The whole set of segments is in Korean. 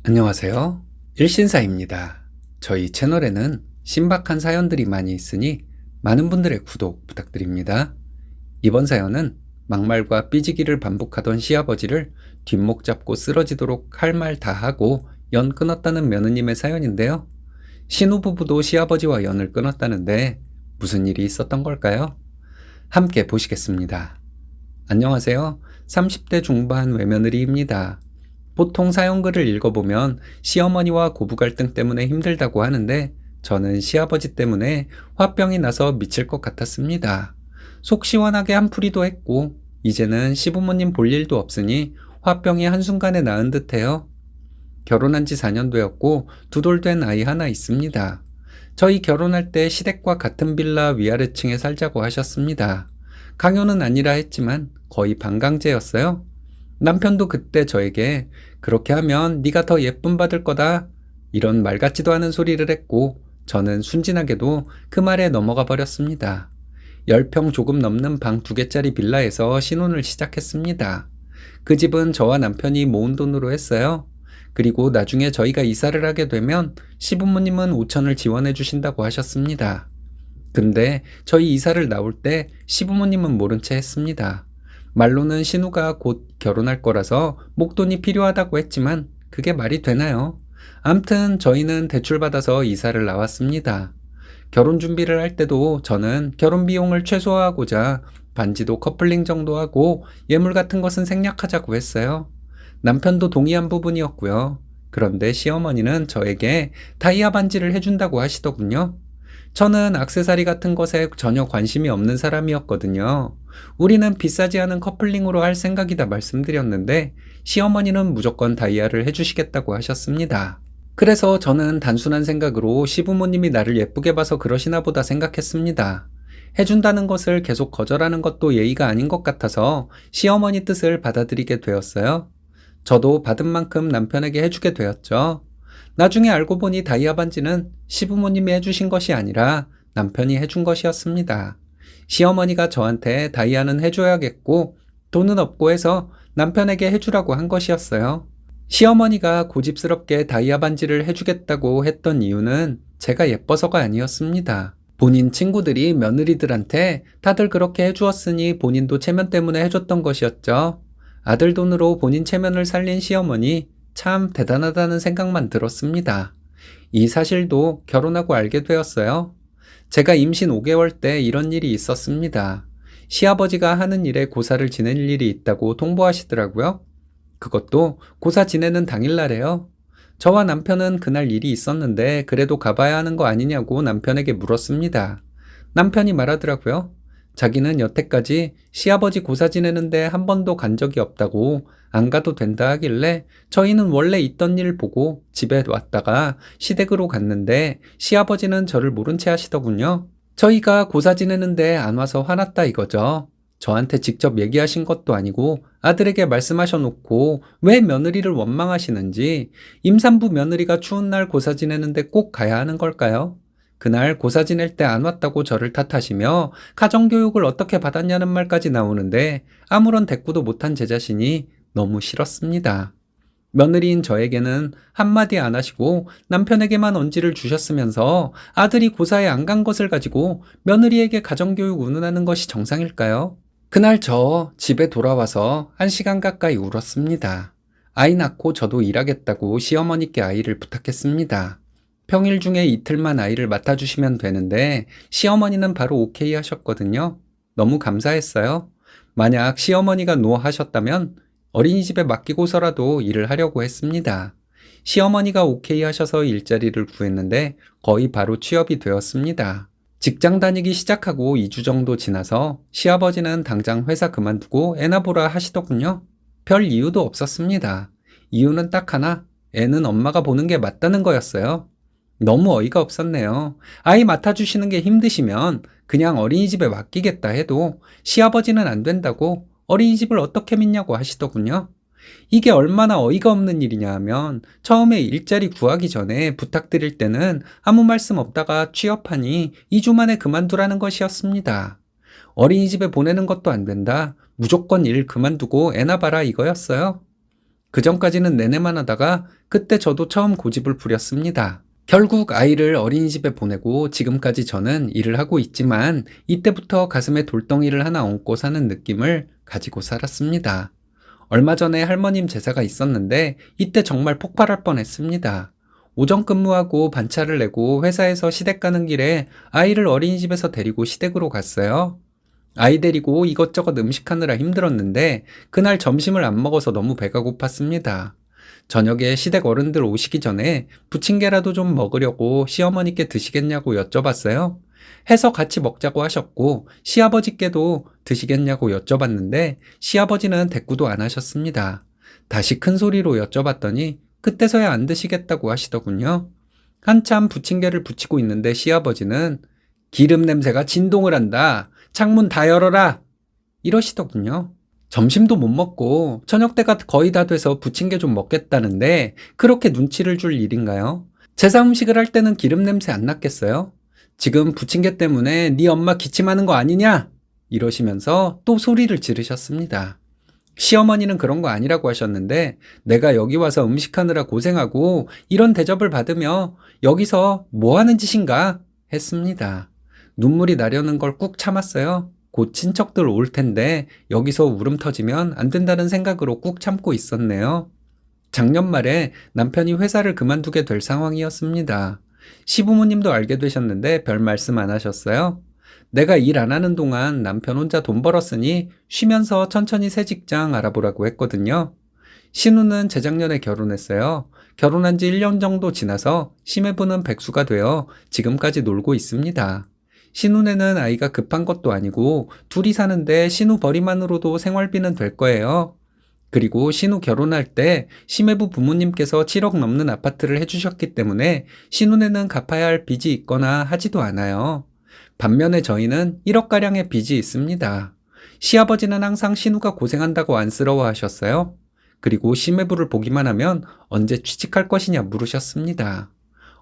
안녕하세요. 일신사입니다. 저희 채널에는 신박한 사연들이 많이 있으니 많은 분들의 구독 부탁드립니다. 이번 사연은 막말과 삐지기를 반복하던 시아버지를 뒷목 잡고 쓰러지도록 할 말 다 하고 연 끊었다는 며느님의 사연인데요. 신우부부도 시아버지와 연을 끊었다는데 무슨 일이 있었던 걸까요? 함께 보시겠습니다. 안녕하세요. 30대 중반 외며느리입니다. 보통 사연글을 읽어보면 시어머니와 고부 갈등 때문에 힘들다고 하는데 저는 시아버지 때문에 화병이 나서 미칠 것 같았습니다. 속 시원하게 한풀이도 했고 이제는 시부모님 볼 일도 없으니 화병이 한순간에 나은 듯해요. 결혼한 지 4년 되었고 두 돌 된 아이 하나 있습니다. 저희 결혼할 때 시댁과 같은 빌라 위아래층에 살자고 하셨습니다. 강요는 아니라 했지만 거의 반강제였어요. 남편도 그때 저에게 그렇게 하면 네가 더 예쁨 받을 거다 이런 말 같지도 않은 소리를 했고 저는 순진하게도 그 말에 넘어가 버렸습니다. 10평 조금 넘는 방 2개짜리 빌라에서 신혼을 시작했습니다. 그 집은 저와 남편이 모은 돈으로 했어요. 그리고 나중에 저희가 이사를 하게 되면 시부모님은 5천을 지원해 주신다고 하셨습니다. 근데 저희 이사를 나올 때 시부모님은 모른 채 했습니다. 말로는 신우가 곧 결혼할 거라서 목돈이 필요하다고 했지만 그게 말이 되나요? 암튼 저희는 대출받아서 이사를 나왔습니다. 결혼 준비를 할 때도 저는 결혼 비용을 최소화하고자 반지도 커플링 정도 하고 예물 같은 것은 생략하자고 했어요. 남편도 동의한 부분이었고요. 그런데 시어머니는 저에게 다이아 반지를 해준다고 하시더군요. 저는 액세서리 같은 것에 전혀 관심이 없는 사람이었거든요. 우리는 비싸지 않은 커플링으로 할 생각이다 말씀드렸는데 시어머니는 무조건 다이아를 해주시겠다고 하셨습니다. 그래서 저는 단순한 생각으로 시부모님이 나를 예쁘게 봐서 그러시나 보다 생각했습니다. 해준다는 것을 계속 거절하는 것도 예의가 아닌 것 같아서 시어머니 뜻을 받아들이게 되었어요. 저도 받은 만큼 남편에게 해주게 되었죠. 나중에 알고 보니 다이아 반지는 시부모님이 해주신 것이 아니라 남편이 해준 것이었습니다. 시어머니가 저한테 다이아는 해줘야겠고 돈은 없고 해서 남편에게 해주라고 한 것이었어요. 시어머니가 고집스럽게 다이아 반지를 해주겠다고 했던 이유는 제가 예뻐서가 아니었습니다. 본인 친구들이 며느리들한테 다들 그렇게 해주었으니 본인도 체면 때문에 해줬던 것이었죠. 아들 돈으로 본인 체면을 살린 시어머니 참 대단하다는 생각만 들었습니다. 이 사실도 결혼하고 알게 되었어요. 제가 임신 5개월 때 이런 일이 있었습니다. 시아버지가 하는 일에 고사를 지낼 일이 있다고 통보하시더라고요. 그것도 고사 지내는 당일날에요. 저와 남편은 그날 일이 있었는데 그래도 가봐야 하는 거 아니냐고 남편에게 물었습니다. 남편이 말하더라고요. 자기는 여태까지 시아버지 고사 지내는데 한 번도 간 적이 없다고 안 가도 된다 하길래 저희는 원래 있던 일 보고 집에 왔다가 시댁으로 갔는데 시아버지는 저를 모른 채 하시더군요. 저희가 고사 지내는데 안 와서 화났다 이거죠. 저한테 직접 얘기하신 것도 아니고 아들에게 말씀하셔놓고 왜 며느리를 원망하시는지 임산부 며느리가 추운 날 고사 지내는데 꼭 가야 하는 걸까요? 그날 고사 지낼 때 안 왔다고 저를 탓하시며 가정교육을 어떻게 받았냐는 말까지 나오는데 아무런 대꾸도 못한 제 자신이 너무 싫었습니다. 며느리인 저에게는 한마디 안 하시고 남편에게만 언지를 주셨으면서 아들이 고사에 안 간 것을 가지고 며느리에게 가정교육 운운하는 것이 정상일까요? 그날 저 집에 돌아와서 1시간 가까이 울었습니다. 아이 낳고 저도 일하겠다고 시어머니께 아이를 부탁했습니다. 평일 중에 이틀만 아이를 맡아주시면 되는데 시어머니는 바로 오케이 하셨거든요. 너무 감사했어요. 만약 시어머니가 노 하셨다면 어린이집에 맡기고서라도 일을 하려고 했습니다. 시어머니가 오케이 하셔서 일자리를 구했는데 거의 바로 취업이 되었습니다. 직장 다니기 시작하고 2주 정도 지나서 시아버지는 당장 회사 그만두고 애나 보라 하시더군요. 별 이유도 없었습니다. 이유는 딱 하나, 애는 엄마가 보는 게 맞다는 거였어요. 너무 어이가 없었네요. 아이 맡아주시는 게 힘드시면 그냥 어린이집에 맡기겠다 해도 시아버지는 안 된다고 어린이집을 어떻게 믿냐고 하시더군요. 이게 얼마나 어이가 없는 일이냐 하면 처음에 일자리 구하기 전에 부탁드릴 때는 아무 말씀 없다가 취업하니 2주 만에 그만두라는 것이었습니다. 어린이집에 보내는 것도 안 된다. 무조건 일 그만두고 애나 봐라 이거였어요. 그전까지는 내내만 하다가 그때 저도 처음 고집을 부렸습니다. 결국 아이를 어린이집에 보내고 지금까지 저는 일을 하고 있지만 이때부터 가슴에 돌덩이를 하나 얹고 사는 느낌을 가지고 살았습니다. 얼마 전에 할머님 제사가 있었는데 이때 정말 폭발할 뻔했습니다. 오전 근무하고 반차를 내고 회사에서 시댁 가는 길에 아이를 어린이집에서 데리고 시댁으로 갔어요. 아이 데리고 이것저것 음식하느라 힘들었는데 그날 점심을 안 먹어서 너무 배가 고팠습니다. 저녁에 시댁 어른들 오시기 전에 부침개라도 좀 먹으려고 시어머니께 드시겠냐고 여쭤봤어요. 해서 같이 먹자고 하셨고 시아버지께도 드시겠냐고 여쭤봤는데 시아버지는 대꾸도 안 하셨습니다. 다시 큰 소리로 여쭤봤더니 그때서야 안 드시겠다고 하시더군요. 한참 부침개를 부치고 있는데 시아버지는 기름 냄새가 진동을 한다. 창문 다 열어라. 이러시더군요. 점심도 못 먹고 저녁 때가 거의 다 돼서 부침개 좀 먹겠다는데 그렇게 눈치를 줄 일인가요? 제사 음식을 할 때는 기름 냄새 안 났겠어요? 지금 부침개 때문에 네 엄마 기침하는 거 아니냐? 이러시면서 또 소리를 지르셨습니다. 시어머니는 그런 거 아니라고 하셨는데 내가 여기 와서 음식하느라 고생하고 이런 대접을 받으며 여기서 뭐 하는 짓인가? 했습니다. 눈물이 나려는 걸 꾹 참았어요. 곧 친척들 올 텐데 여기서 울음 터지면 안 된다는 생각으로 꾹 참고 있었네요. 작년 말에 남편이 회사를 그만두게 될 상황이었습니다. 시부모님도 알게 되셨는데 별 말씀 안 하셨어요. 내가 일 안 하는 동안 남편 혼자 돈 벌었으니 쉬면서 천천히 새 직장 알아보라고 했거든요. 신우는 재작년에 결혼했어요. 결혼한 지 1년 정도 지나서 시매부는 백수가 되어 지금까지 놀고 있습니다. 신우네는 아이가 급한 것도 아니고 둘이 사는데 신우 벌이만으로도 생활비는 될 거예요. 그리고 신우 결혼할 때 시매부 부모님께서 7억 넘는 아파트를 해주셨기 때문에 신우네는 갚아야 할 빚이 있거나 하지도 않아요. 반면에 저희는 1억가량의 빚이 있습니다. 시아버지는 항상 신우가 고생한다고 안쓰러워하셨어요. 그리고 시매부를 보기만 하면 언제 취직할 것이냐 물으셨습니다.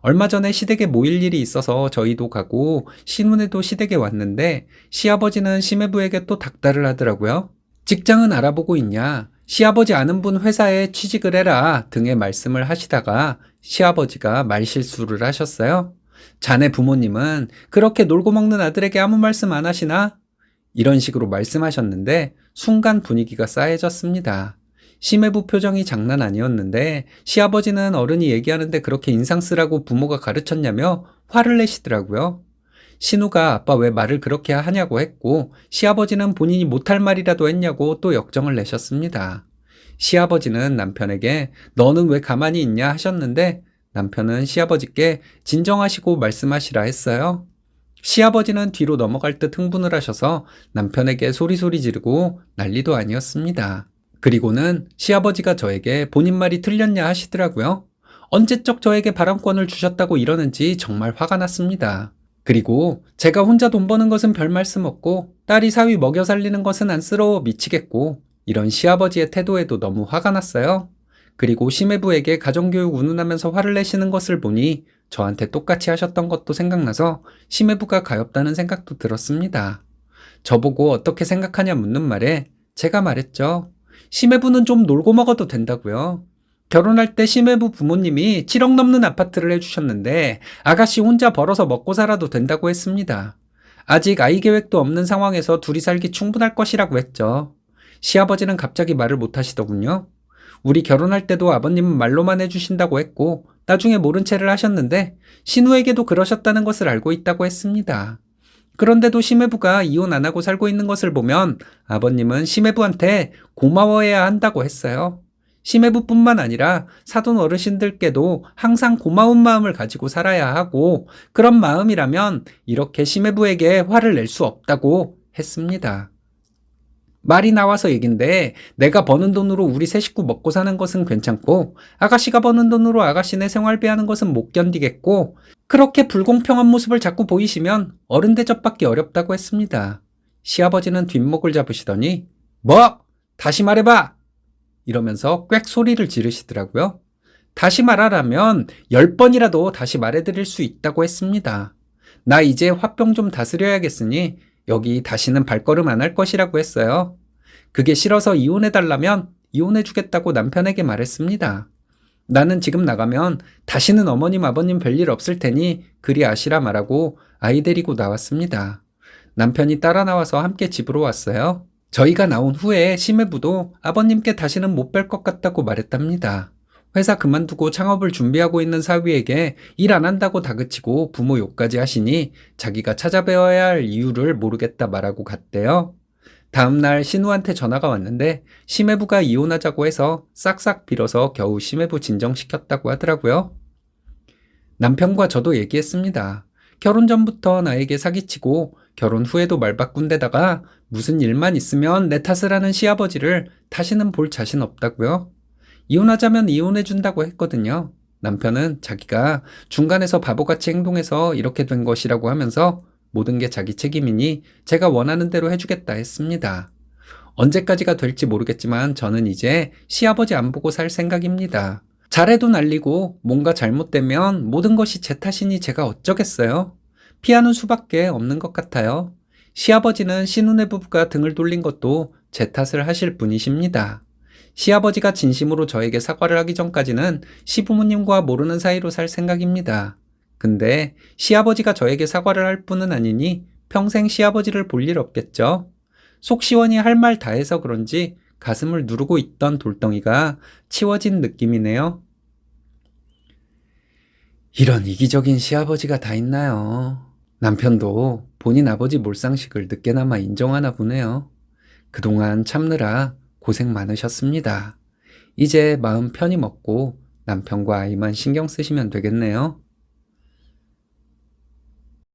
얼마 전에 시댁에 모일 일이 있어서 저희도 가고 신우네도 시댁에 왔는데 시아버지는 시매부에게 또 닥달을 하더라고요. 직장은 알아보고 있냐? 시아버지 아는 분 회사에 취직을 해라 등의 말씀을 하시다가 시아버지가 말실수를 하셨어요. 자네 부모님은 그렇게 놀고 먹는 아들에게 아무 말씀 안 하시나? 이런 식으로 말씀하셨는데 순간 분위기가 싸해졌습니다. 시매부 표정이 장난 아니었는데 시아버지는 어른이 얘기하는데 그렇게 인상 쓰라고 부모가 가르쳤냐며 화를 내시더라고요. 신우가 아빠 왜 말을 그렇게 하냐고 했고 시아버지는 본인이 못할 말이라도 했냐고 또 역정을 내셨습니다. 시아버지는 남편에게 너는 왜 가만히 있냐 하셨는데 남편은 시아버지께 진정하시고 말씀하시라 했어요. 시아버지는 뒤로 넘어갈 듯 흥분을 하셔서 남편에게 소리소리 지르고 난리도 아니었습니다. 그리고는 시아버지가 저에게 본인 말이 틀렸냐 하시더라고요. 언제적 저에게 발언권을 주셨다고 이러는지 정말 화가 났습니다. 그리고 제가 혼자 돈 버는 것은 별 말씀 없고 딸이 사위 먹여 살리는 것은 안쓰러워 미치겠고 이런 시아버지의 태도에도 너무 화가 났어요. 그리고 시매부에게 가정교육 운운하면서 화를 내시는 것을 보니 저한테 똑같이 하셨던 것도 생각나서 시매부가 가엾다는 생각도 들었습니다. 저보고 어떻게 생각하냐 묻는 말에 제가 말했죠. 시매부는 좀 놀고 먹어도 된다고요. 결혼할 때 시매부 부모님이 7억 넘는 아파트를 해주셨는데 아가씨 혼자 벌어서 먹고 살아도 된다고 했습니다. 아직 아이 계획도 없는 상황에서 둘이 살기 충분할 것이라고 했죠. 시아버지는 갑자기 말을 못 하시더군요. 우리 결혼할 때도 아버님은 말로만 해주신다고 했고 나중에 모른 채를 하셨는데 신우에게도 그러셨다는 것을 알고 있다고 했습니다. 그런데도 시매부가 이혼 안 하고 살고 있는 것을 보면 아버님은 시매부한테 고마워해야 한다고 했어요. 시매부뿐만 아니라 사돈 어르신들께도 항상 고마운 마음을 가지고 살아야 하고 그런 마음이라면 이렇게 시매부에게 화를 낼 수 없다고 했습니다. 말이 나와서 얘긴데 내가 버는 돈으로 우리 세 식구 먹고 사는 것은 괜찮고 아가씨가 버는 돈으로 아가씨네 생활비 하는 것은 못 견디겠고 그렇게 불공평한 모습을 자꾸 보이시면 어른 대접받기 어렵다고 했습니다. 시아버지는 뒷목을 잡으시더니 뭐? 다시 말해봐! 이러면서 꽥 소리를 지르시더라고요. 다시 말하라면 10번이라도 다시 말해드릴 수 있다고 했습니다. 나 이제 화병 좀 다스려야겠으니 여기 다시는 발걸음 안 할 것이라고 했어요. 그게 싫어서 이혼해달라면 이혼해주겠다고 남편에게 말했습니다. 나는 지금 나가면 다시는 어머님, 아버님 별일 없을 테니 그리 아시라 말하고 아이 데리고 나왔습니다. 남편이 따라 나와서 함께 집으로 왔어요. 저희가 나온 후에 심해부도 아버님께 다시는 못 뵐 것 같다고 말했답니다. 회사 그만두고 창업을 준비하고 있는 사위에게 일 안 한다고 다그치고 부모 욕까지 하시니 자기가 찾아뵈어야 할 이유를 모르겠다 말하고 갔대요. 다음날 신우한테 전화가 왔는데 심해부가 이혼하자고 해서 싹싹 빌어서 겨우 심해부 진정시켰다고 하더라고요. 남편과 저도 얘기했습니다. 결혼 전부터 나에게 사기치고 결혼 후에도 말 바꾼 데다가 무슨 일만 있으면 내 탓을 하는 시아버지를 다시는 볼 자신 없다고요. 이혼하자면 이혼해준다고 했거든요. 남편은 자기가 중간에서 바보같이 행동해서 이렇게 된 것이라고 하면서 모든 게 자기 책임이니 제가 원하는 대로 해주겠다 했습니다. 언제까지가 될지 모르겠지만 저는 이제 시아버지 안 보고 살 생각입니다. 잘해도 날리고 뭔가 잘못되면 모든 것이 제 탓이니 제가 어쩌겠어요. 피하는 수밖에 없는 것 같아요. 시아버지는 신우네 부부가 등을 돌린 것도 제 탓을 하실 분이십니다. 시아버지가 진심으로 저에게 사과를 하기 전까지는 시부모님과 모르는 사이로 살 생각입니다. 근데 시아버지가 저에게 사과를 할 뿐은 아니니 평생 시아버지를 볼 일 없겠죠. 속 시원히 할 말 다 해서 그런지 가슴을 누르고 있던 돌덩이가 치워진 느낌이네요. 이런 이기적인 시아버지가 다 있나요? 남편도 본인 아버지 몰상식을 늦게나마 인정하나 보네요. 그동안 참느라 고생 많으셨습니다. 이제 마음 편히 먹고 남편과 아이만 신경 쓰시면 되겠네요.